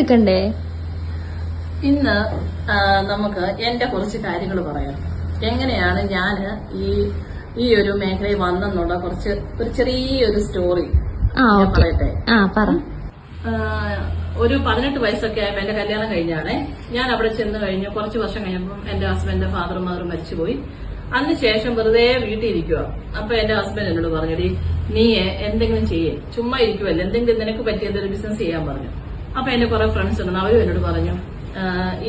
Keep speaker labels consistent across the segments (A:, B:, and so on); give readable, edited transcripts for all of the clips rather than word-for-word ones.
A: എടുക്കണ്ടേ?
B: ഇന്ന് നമുക്ക് എന്റെ കുറച്ച് കാര്യങ്ങൾ പറയാം. എങ്ങനെയാണ് ഞാൻ ഈ ഒരു മേഖലയിൽ വന്നെന്നുള്ള ഒരു ചെറിയൊരു സ്റ്റോറി പറയട്ടെ. ഒരു 18 വയസ്സൊക്കെ ആയപ്പോ എന്റെ കല്യാണം കഴിഞ്ഞാണേ. ഞാൻ അവിടെ ചെന്ന് കഴിഞ്ഞു. കുറച്ച് വർഷം കഴിഞ്ഞപ്പോൾ എന്റെ ഹസ്ബൻഡിന്റെ ഫാദറും മദറും മരിച്ചുപോയി. അതിനുശേഷം വെറുതെ വീട്ടിൽ ഇരിക്കുക. അപ്പൊ എന്റെ ഹസ്ബൻഡ് എന്നോട് പറഞ്ഞടി, നീ എന്തെങ്കിലും ചെയ്യേ, ചുമ്മാ ഇരിക്കുവല്ലേ, എന്തെങ്കിലും നിനക്ക് പറ്റിയ എന്തെങ്കിലും ബിസിനസ് ചെയ്യാൻ പറഞ്ഞു. അപ്പൊ എന്റെ കുറെ ഫ്രണ്ട്സ് ഉണ്ട്, അവരും എന്നോട് പറഞ്ഞു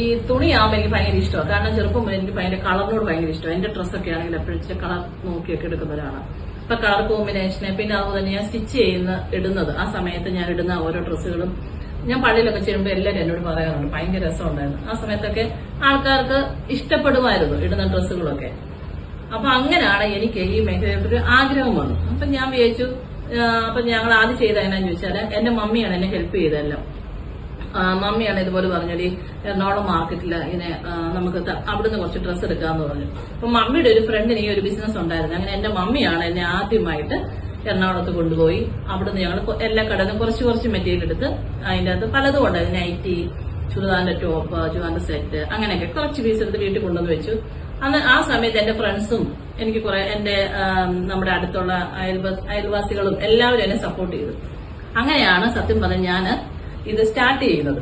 B: ഈ തുണിയാകുമ്പോൾ എനിക്ക് ഭയങ്കര ഇഷ്ടമാണ്. കാരണം ചെറുപ്പം മുതൽ എനിക്ക് ഭയങ്കര കളറിനോട് ഭയങ്കര ഇഷ്ടമാണ്. എന്റെ ഡ്രസ്സൊക്കെ ആണെങ്കിൽ എപ്പോഴും കളർ നോക്കിയൊക്കെ എടുക്കുന്ന ഒരാളാണ്. അപ്പൊ കളർ കോമ്പിനേഷന് പിന്നെ അതുപോലെ തന്നെ ഞാൻ സ്റ്റിച്ച് ഇടുന്നത് ആ സമയത്ത് ഞാൻ ഇടുന്ന ഓരോ ഡ്രസ്സുകളും ഞാൻ പള്ളിയിലൊക്കെ ചെയ്യുമ്പോൾ എല്ലാവരും എന്നോട് പറയാറുണ്ട് ഭയങ്കര രസമുണ്ടായിരുന്നു. ആ സമയത്തൊക്കെ ആൾക്കാർക്ക് ഇഷ്ടപ്പെടുമായിരുന്നു ഇടുന്ന ഡ്രസ്സുകളൊക്കെ. അപ്പൊ അങ്ങനെയാണ് എനിക്ക് ഈ മേഖലയിലൊരു ആഗ്രഹം വന്നു. അപ്പൊ ഞാൻ വിചാരിച്ചു, അപ്പൊ ഞങ്ങൾ ആദ്യം ചെയ്ത എന്നാന്ന് ചോദിച്ചാല് എന്റെ മമ്മിയാണ് എന്നെ ഹെൽപ്പ് ചെയ്തതെല്ലാം. മമ്മിയാണ് ഇതുപോലെ പറഞ്ഞത് എറണാകുളം മാർക്കറ്റിൽ ഇങ്ങനെ നമുക്ക് അവിടുന്ന് കുറച്ച് ഡ്രസ്സ് എടുക്കാന്ന് പറഞ്ഞു. അപ്പൊ മമ്മിയുടെ ഒരു ഫ്രണ്ടിന് ഈ ഒരു ബിസിനസ് ഉണ്ടായിരുന്നു. അങ്ങനെ എന്റെ മമ്മിയാണ് എന്നെ ആദ്യമായിട്ട് എറണാകുളത്ത് കൊണ്ടുപോയി. അവിടുന്ന് ഞങ്ങൾ എല്ലാ കടന്നും കുറച്ച് മെറ്റീരിയൽ എടുത്ത് അതിന്റെ അകത്ത് പലതും ഉണ്ടായിരുന്നു. നൈറ്റി, ചുരിദാറിന്റെ ടോപ്പ്, ചുരിദാറിന്റെ സെറ്റ്, അങ്ങനെയൊക്കെ കുറച്ച് പീസ് എടുത്ത് വീട്ടിൽ കൊണ്ടുവന്ന് വെച്ചു. അന്ന് ആ സമയത്ത് എന്റെ ഫ്രണ്ട്സും എനിക്ക് കുറെ എന്റെ നമ്മുടെ അടുത്തുള്ള അയൽവാസികളും എല്ലാവരും എന്നെ സപ്പോർട്ട് ചെയ്തു. അങ്ങനെയാണ് സത്യം പറഞ്ഞ ഞാൻ ഇത് സ്റ്റാർട്ട് ചെയ്യുന്നത്.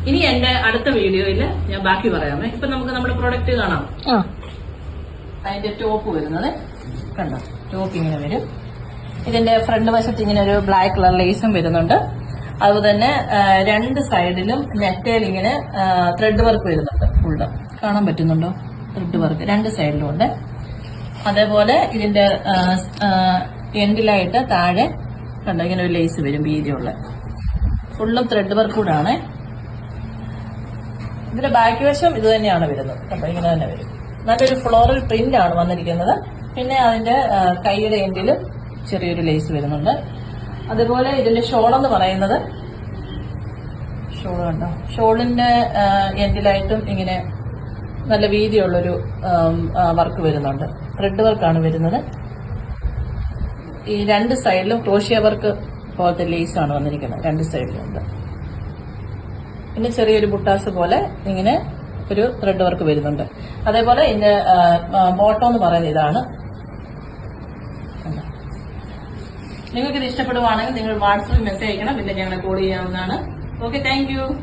B: ഇനി എന്റെ അടുത്ത വീഡിയോയിൽ ഞാൻ ബാക്കി പറയാമേ. ഇപ്പൊ നമുക്ക് നമ്മുടെ പ്രൊഡക്റ്റ് കാണാം. അതിന്റെ ടോപ്പ് വരുന്നത് കണ്ടോ, ടോപ്പ് ഇങ്ങനെ വരും. ഇതിന്റെ ഫ്രണ്ട് വശത്ത് ഇങ്ങനെ ഒരു ബ്ലാക്ക് കളർ ലേസും വരുന്നുണ്ട്. അതുപോലെ തന്നെ രണ്ട് സൈഡിലും നെറ്റയിൽ ഇങ്ങനെ ത്രെഡ് വർക്ക് വരുന്നുണ്ട്. ഫുള്ള് കാണാൻ പറ്റുന്നുണ്ടോ? ത്രെഡ് വർക്ക് രണ്ട് സൈഡിലും ഉണ്ട്. അതേപോലെ ഇതിന്റെ എൻഡിലായിട്ട് താഴെ കണ്ടോ ഇങ്ങനെ ഒരു ലേസ് വരും, വീതിയുള്ള ഫുള്ളും ത്രെഡ് വർക്ക് കൂടാണ്. ഇതിന്റെ ബാക്ക് വശം ഇത് തന്നെയാണ് വരുന്നത്. കണ്ടോ ഇങ്ങനെ തന്നെ വരും. നല്ലൊരു ഫ്ലോറൽ പ്രിന്റ് ആണ് വന്നിരിക്കുന്നത്. പിന്നെ അതിന്റെ കൈയുടെ എൻഡിലും ചെറിയൊരു ലേസ് വരുന്നുണ്ട്. അതുപോലെ ഇതിന്റെ ഷോൾ എന്ന് പറയുന്നത് ഷോൾ കണ്ടോ, ഷോളിന്റെ എൻഡിലായിട്ടും ഇങ്ങനെ നല്ല വീതിയുള്ളൊരു വർക്ക് വരുന്നുണ്ട്. ത്രെഡ് വർക്കാണ് വരുന്നത്. ഈ രണ്ട് സൈഡിലും ക്രോഷ്യ വർക്ക് പോലത്തെ ലേസ് ആണ് വന്നിരിക്കുന്നത്. രണ്ട് സൈഡിലുണ്ട്. പിന്നെ ചെറിയൊരു ബുട്ടാസ് പോലെ ഇങ്ങനെ ഒരു ത്രെഡ് വർക്ക് വരുന്നുണ്ട്. അതേപോലെ ഇതിന്റെ ബോട്ടം എന്ന് പറയുന്നത് ഇതാണ്. നിങ്ങൾക്ക് ഇത് ഇഷ്ടപ്പെടുവാണെങ്കിൽ നിങ്ങൾ വാട്സാപ്പിൽ മെസ്സേജ് അയക്കണം. പിന്നെ ഞങ്ങളെ കോൾ ചെയ്യാവുന്നതാണ്. Okay, thank you.